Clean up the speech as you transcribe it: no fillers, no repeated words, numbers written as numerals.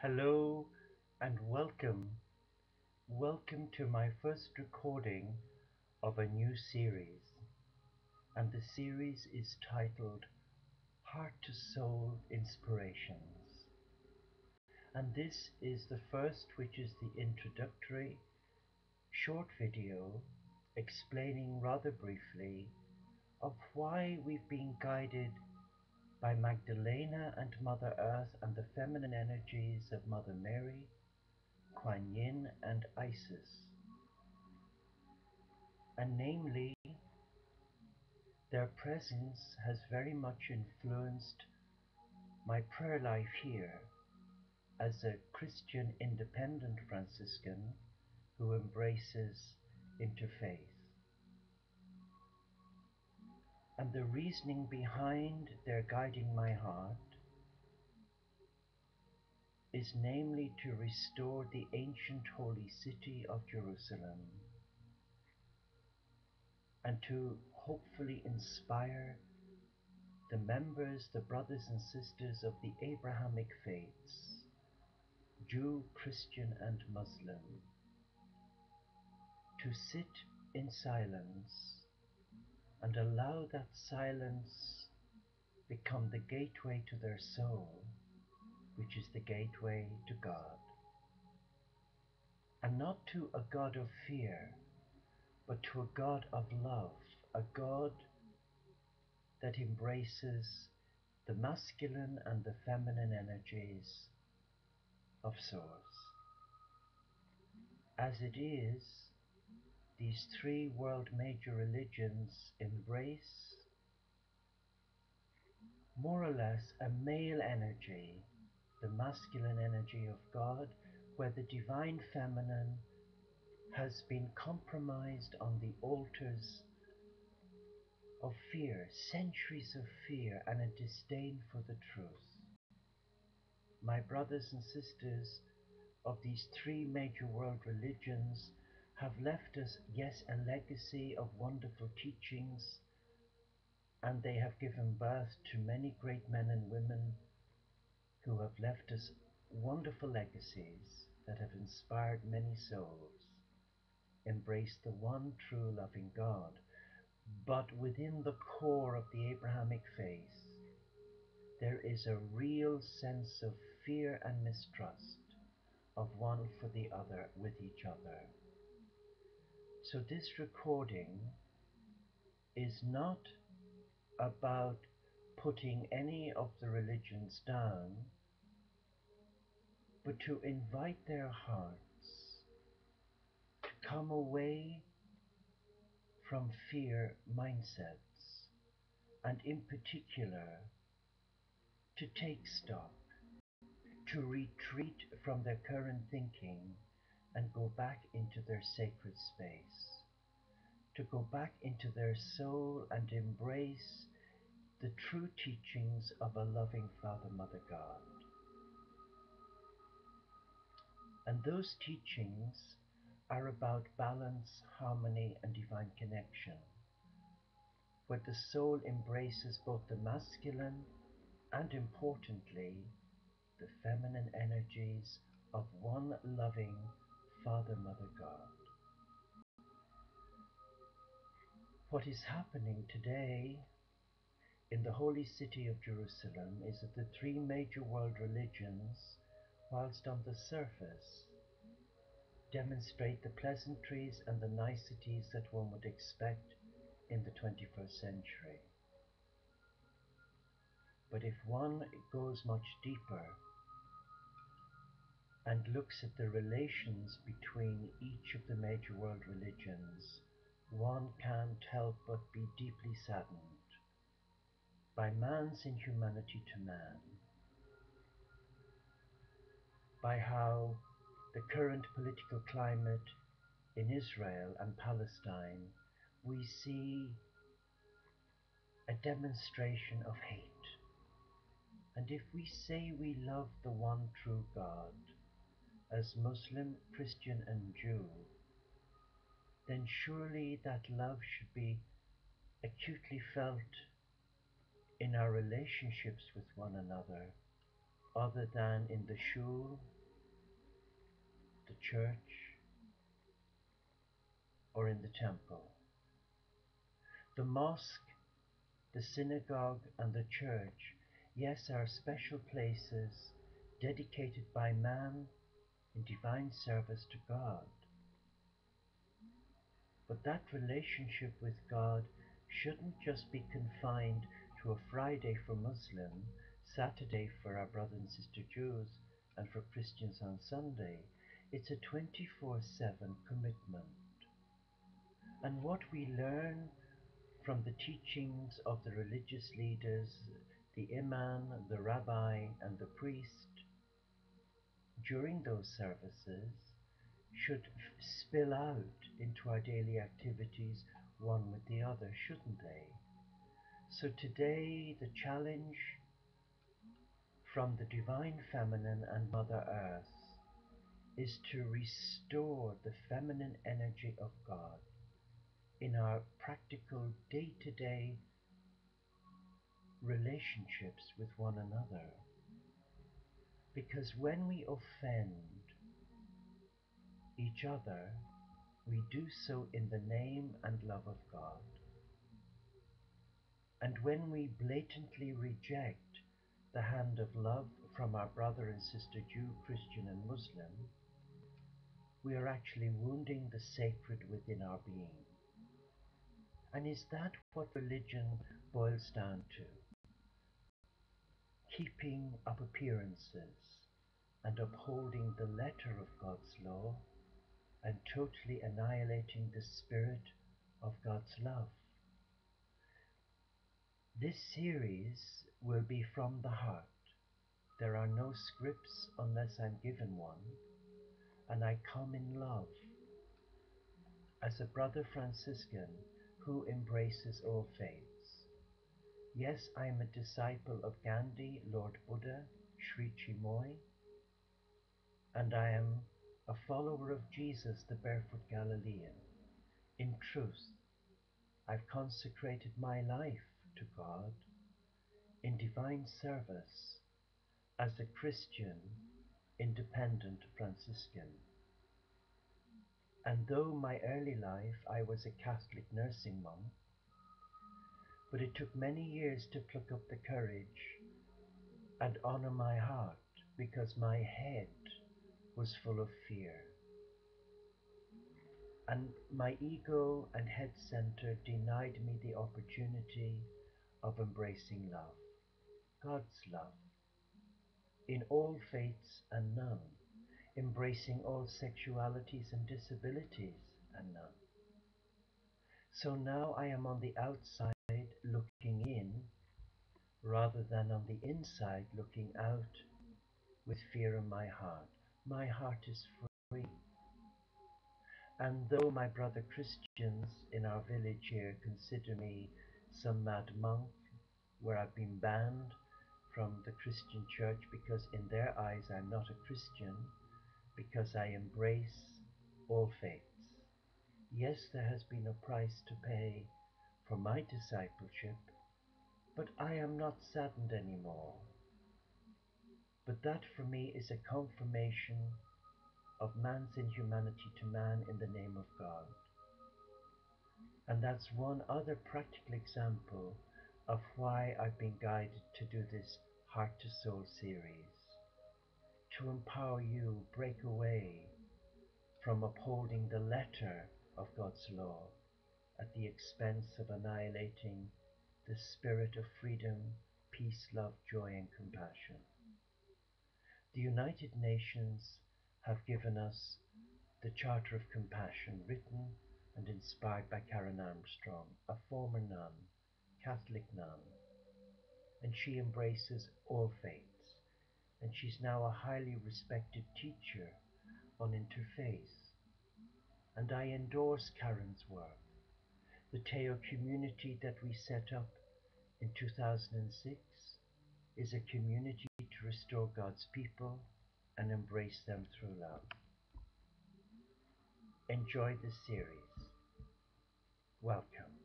Hello and welcome. Welcome to my first recording of a new series. And the series is titled Heart to Soul Inspirations. And this is the first, which is the introductory short video explaining rather briefly of why we've been guided by Magdalena and Mother Earth and the feminine energies of Mother Mary, Kuan Yin, and Isis. And namely, their presence has very much influenced my prayer life here as a Christian independent Franciscan who embraces interfaith. And the reasoning behind their guiding my heart is namely to restore the ancient holy city of Jerusalem and to hopefully inspire the members, the brothers and sisters of the Abrahamic faiths, Jew, Christian, and Muslim, to sit in silence and allow that silence become the gateway to their soul, which is the gateway to God. And not to a God of fear, but to a God of love, a God that embraces the masculine and the feminine energies of Source. As it is, these three world major religions embrace more or less a male energy, the masculine energy of God, where the divine feminine has been compromised on the altars of fear, centuries of fear and a disdain for the truth. My brothers and sisters of these three major world religions have left us, yes, a legacy of wonderful teachings, and they have given birth to many great men and women who have left us wonderful legacies that have inspired many souls. Embrace the one true loving God. But within the core of the Abrahamic faith, there is a real sense of fear and mistrust of one for the other with each other. So this recording is not about putting any of the religions down, but to invite their hearts to come away from fear mindsets, and in particular to take stock, to retreat from their current thinking and go back into their sacred space, to go back into their soul and embrace the true teachings of a loving Father, Mother God. And those teachings are about balance, harmony, and divine connection, where the soul embraces both the masculine and, importantly, the feminine energies of one loving Father, Mother God. What is happening today in the holy city of Jerusalem is that the three major world religions, whilst on the surface, demonstrate the pleasantries and the niceties that one would expect in the 21st century. But if one goes much deeper and looks at the relations between each of the major world religions, one can't help but be deeply saddened by man's inhumanity to man, by how the current political climate in Israel and Palestine, we see a demonstration of hate. And if we say we love the one true God, as Muslim, Christian, and Jew, then surely that love should be acutely felt in our relationships with one another, other than in the shul, the church, or in the temple. The mosque, the synagogue, and the church, yes, are special places dedicated by man in divine service to God. But that relationship with God shouldn't just be confined to a Friday for Muslim, Saturday for our brother and sister Jews, and for Christians on Sunday. It's a 24/7 commitment. And what we learn from the teachings of the religious leaders, the imam, the rabbi, and the priest during those services should spill out into our daily activities one with the other, shouldn't they? So today the challenge from the Divine Feminine and Mother Earth is to restore the feminine energy of God in our practical day-to-day relationships with one another. Because when we offend each other, we do so in the name and love of God. And when we blatantly reject the hand of love from our brother and sister Jew, Christian, and Muslim, we are actually wounding the sacred within our being. And is that what religion boils down to? Keeping up appearances and upholding the letter of God's law and totally annihilating the spirit of God's love. This series will be from the heart. There are no scripts unless I'm given one, and I come in love as a brother Franciscan who embraces all faiths. Yes, I am a disciple of Gandhi, Lord Buddha, Sri Chinmoy, and I am a follower of Jesus, the barefoot Galilean. In truth, I've consecrated my life to God in divine service as a Christian, independent Franciscan. And though my early life I was a Catholic nursing monk, but it took many years to pluck up the courage and honor my heart because my head was full of fear. And my ego and head center denied me the opportunity of embracing love, God's love, in all faiths and none, embracing all sexualities and disabilities and none. So now I am on the outside looking in rather than on the inside looking out with fear in my heart. My heart is free. And though my brother Christians in our village here consider me some mad monk, where I've been banned from the Christian church because in their eyes I'm not a Christian, because I embrace all faiths. Yes, there has been a price to pay for my discipleship, but I am not saddened anymore. But that for me is a confirmation of man's inhumanity to man in the name of God. And that's one other practical example of why I've been guided to do this Heart to Soul series. To empower you, break away from upholding the letter of God's law at the expense of annihilating the spirit of freedom, peace, love, joy, and compassion. The United Nations have given us the Charter of Compassion, written and inspired by Karen Armstrong, a former nun, Catholic nun, and she embraces all faiths, and she's now a highly respected teacher on interfaith. And I endorse Karen's work. The Teo community that we set up in 2006 is a community to restore God's people and embrace them through love. Enjoy this series. Welcome.